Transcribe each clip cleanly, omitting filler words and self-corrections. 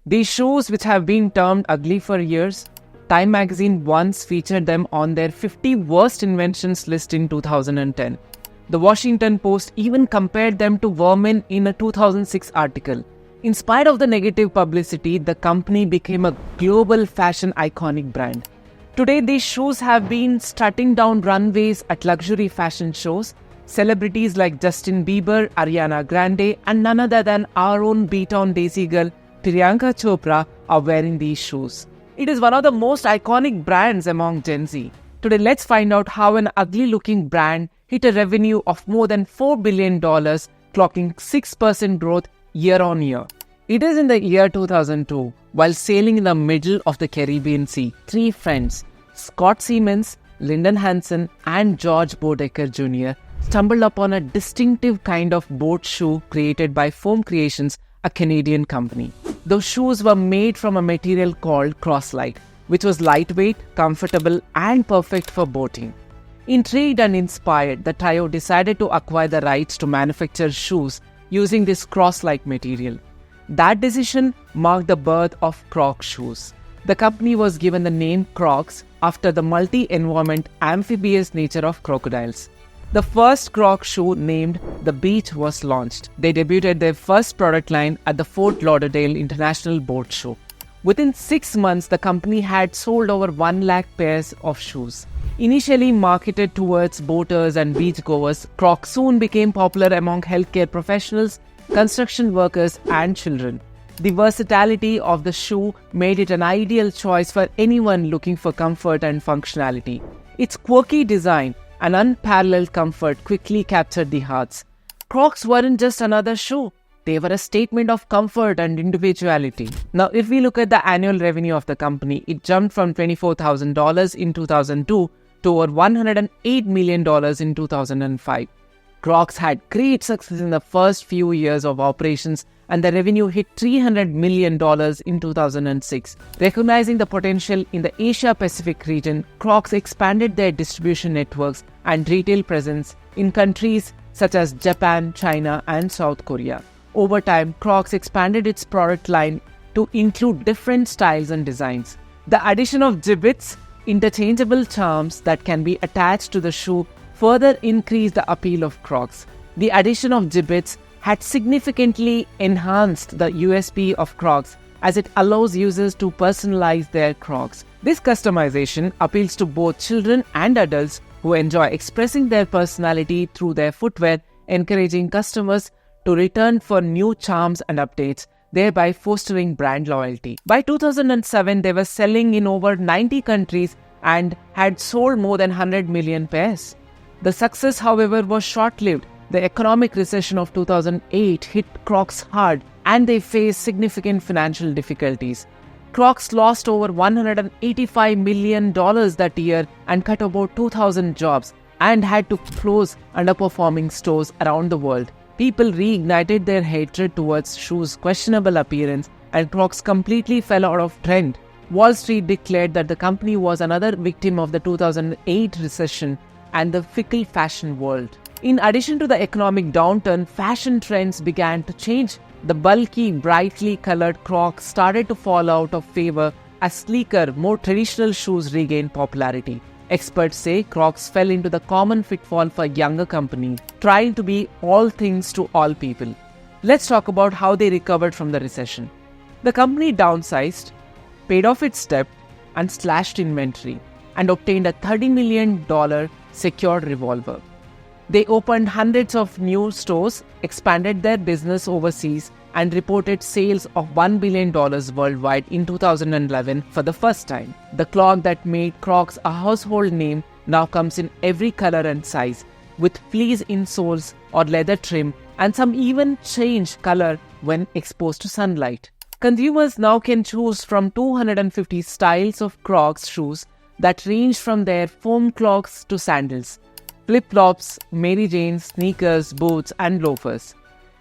These shoes, which have been termed ugly for years, Time magazine once featured them on their 50 worst inventions list in 2010. The Washington Post even compared them to vermin in a 2006 article. In spite of the negative publicity, the company became a global fashion iconic brand. Today, these shoes have been strutting down runways at luxury fashion shows. Celebrities like Justin Bieber, Ariana Grande, and none other than our own B-Town Desi girl, Priyanka Chopra, are wearing these shoes. It is one of the most iconic brands among Gen Z. Today, let's find out how an ugly-looking brand hit a revenue of more than $4 billion, clocking 6% growth year-on-year. It is in the year 2002, while sailing in the middle of the Caribbean Sea, three friends, Scott Siemens, Lyndon Hansen, and George Bodecker Jr., stumbled upon a distinctive kind of boat shoe created by Foam Creations, a Canadian company. Those shoes were made from a material called Croslite, which was lightweight, comfortable, and perfect for boating. Intrigued and inspired, the trio decided to acquire the rights to manufacture shoes using this Croslite material. That decision marked the birth of Crocs shoes. The company was given the name Crocs after the multi-environment amphibious nature of crocodiles. The first Crocs shoe, named The Beach, was launched. They debuted their first product line at the Fort Lauderdale International Boat Show. Within 6 months, the company had sold over 1 lakh pairs of shoes. Initially marketed towards boaters and beachgoers, Crocs soon became popular among healthcare professionals, construction workers, and children. The versatility of the shoe made it an ideal choice for anyone looking for comfort and functionality. Its quirky design and unparalleled comfort quickly captured the hearts. Crocs weren't just another shoe. They were a statement of comfort and individuality. Now, if we look at the annual revenue of the company, it jumped from $24,000 in 2002 to over $108 million in 2005. Crocs had great success in the first few years of operations, and the revenue hit $300 million in 2006. Recognizing the potential in the Asia-Pacific region, Crocs expanded their distribution networks and retail presence in countries such as Japan, China, and South Korea. Over time, Crocs expanded its product line to include different styles and designs. The addition of gibbets, interchangeable charms that can be attached to the shoe, further increased the appeal of Crocs. The addition of gibbets had significantly enhanced the USP of Crocs, as it allows users to personalize their Crocs. This customization appeals to both children and adults who enjoy expressing their personality through their footwear, encouraging customers to return for new charms and updates, thereby fostering brand loyalty. By 2007, they were selling in over 90 countries and had sold more than 100 million pairs. The success, however, was short-lived. The economic recession of 2008 hit Crocs hard, and they faced significant financial difficulties. Crocs lost over $185 million that year and cut about 2,000 jobs, and had to close underperforming stores around the world. People reignited their hatred towards shoes' questionable appearance, and Crocs completely fell out of trend. Wall Street declared that the company was another victim of the 2008 recession and the fickle fashion world. In addition to the economic downturn, fashion trends began to change. The bulky, brightly colored Crocs started to fall out of favor as sleeker, more traditional shoes regained popularity. Experts say Crocs fell into the common pitfall for younger companies, trying to be all things to all people. Let's talk about how they recovered from the recession. The company downsized, paid off its debt, and slashed inventory, and obtained a $30 million secured revolver. They opened hundreds of new stores, expanded their business overseas, and reported sales of $1 billion worldwide in 2011 for the first time. The clog that made Crocs a household name now comes in every color and size, with fleece insoles or leather trim, and some even change color when exposed to sunlight. Consumers now can choose from 250 styles of Crocs shoes that range from their foam clogs to sandals, flip-flops, Mary Janes, sneakers, boots, and loafers.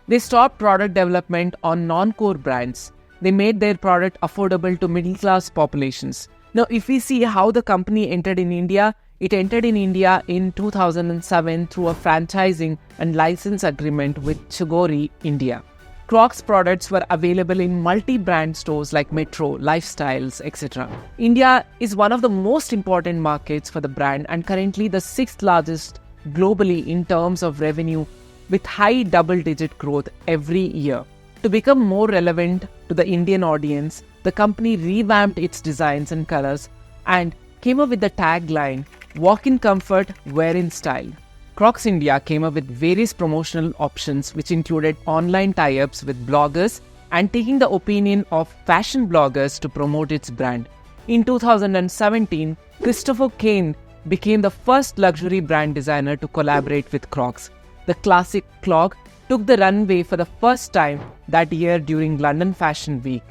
They stopped product development on non-core brands. They made their product affordable to middle-class populations. Now, if we see how the company entered in India, it entered in India in 2007 through a franchising and license agreement with Chagori, India. Crocs products were available in multi-brand stores like Metro, Lifestyles, etc. India is one of the most important markets for the brand and currently the sixth largest globally in terms of revenue, with high double-digit growth every year. To become more relevant to the Indian audience, the company revamped its designs and colors and came up with the tagline, "Walk in comfort, wear in style." Crocs India came up with various promotional options which included online tie-ups with bloggers and taking the opinion of fashion bloggers to promote its brand. In 2017, Christopher Kane became the first luxury brand designer to collaborate with Crocs. The classic clog took the runway for the first time that year during London Fashion Week.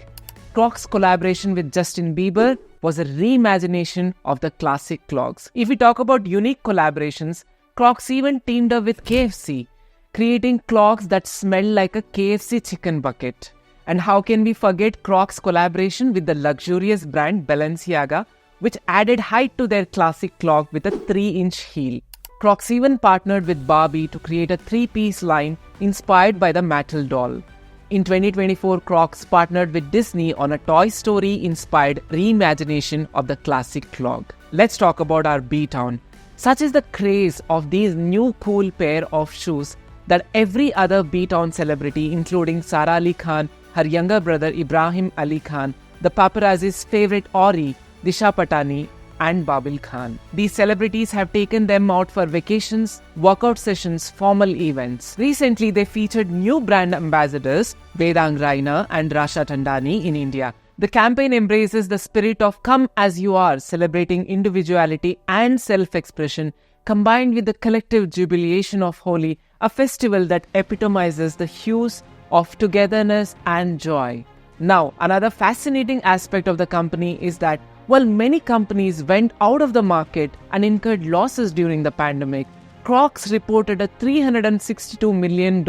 Crocs' collaboration with Justin Bieber was a reimagination of the classic clogs. If we talk about unique collaborations, Crocs even teamed up with KFC, creating clogs that smell like a KFC chicken bucket. And how can we forget Crocs' collaboration with the luxurious brand Balenciaga, which added height to their classic clog with a 3-inch heel. Crocs even partnered with Barbie to create a 3-piece line inspired by the Mattel doll. In 2024, Crocs partnered with Disney on a Toy Story-inspired reimagination of the classic clog. Let's talk about our B-Town. Such is the craze of these new cool pair of shoes that every other B-Town celebrity, including Sara Ali Khan, her younger brother Ibrahim Ali Khan, the paparazzi's favorite Ori, Disha Patani, and Babil Khan. These celebrities have taken them out for vacations, workout sessions, formal events. Recently, they featured new brand ambassadors, Vedang Raina and Rasha Tandani in India. The campaign embraces the spirit of "Come as you are," celebrating individuality and self-expression, combined with the collective jubilation of Holi, a festival that epitomizes the hues of togetherness and joy. Now, another fascinating aspect of the company is that while many companies went out of the market and incurred losses during the pandemic, Crocs reported a $362 million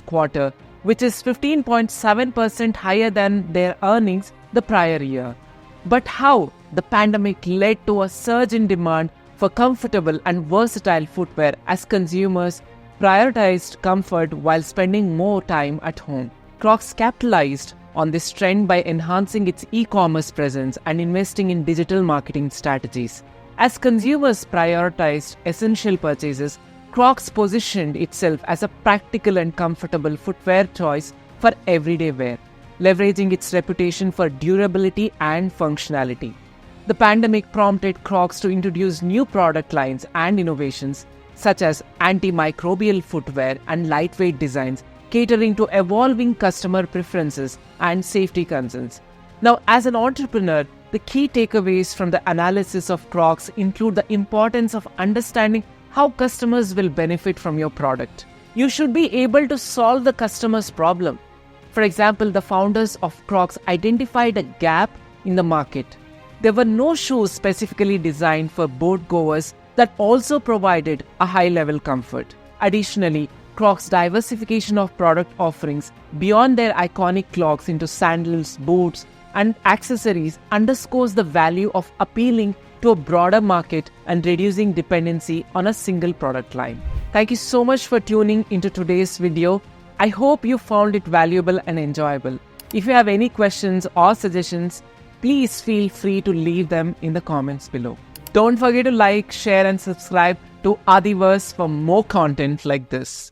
quarter, which is 15.7% higher than their earnings the prior year. But how the pandemic led to a surge in demand for comfortable and versatile footwear as consumers prioritized comfort while spending more time at home. Crocs capitalized on this trend by enhancing its e-commerce presence and investing in digital marketing strategies. As consumers prioritized essential purchases, Crocs positioned itself as a practical and comfortable footwear choice for everyday wear, leveraging its reputation for durability and functionality. The pandemic prompted Crocs to introduce new product lines and innovations such as antimicrobial footwear and lightweight designs, catering to evolving customer preferences and safety concerns. Now, as an entrepreneur, the key takeaways from the analysis of Crocs include the importance of understanding how customers will benefit from your product. You should be able to solve the customer's problem. For example, the founders of Crocs identified a gap in the market. There were no shoes specifically designed for boat goers that also provided a high-level comfort. Additionally, Crocs' diversification of product offerings beyond their iconic clogs into sandals, boots, and accessories underscores the value of appealing to a broader market and reducing dependency on a single product line. Thank you so much for tuning into today's video. I hope you found it valuable and enjoyable. If you have any questions or suggestions, please feel free to leave them in the comments below. Don't forget to like, share, and subscribe to Adiverse for more content like this.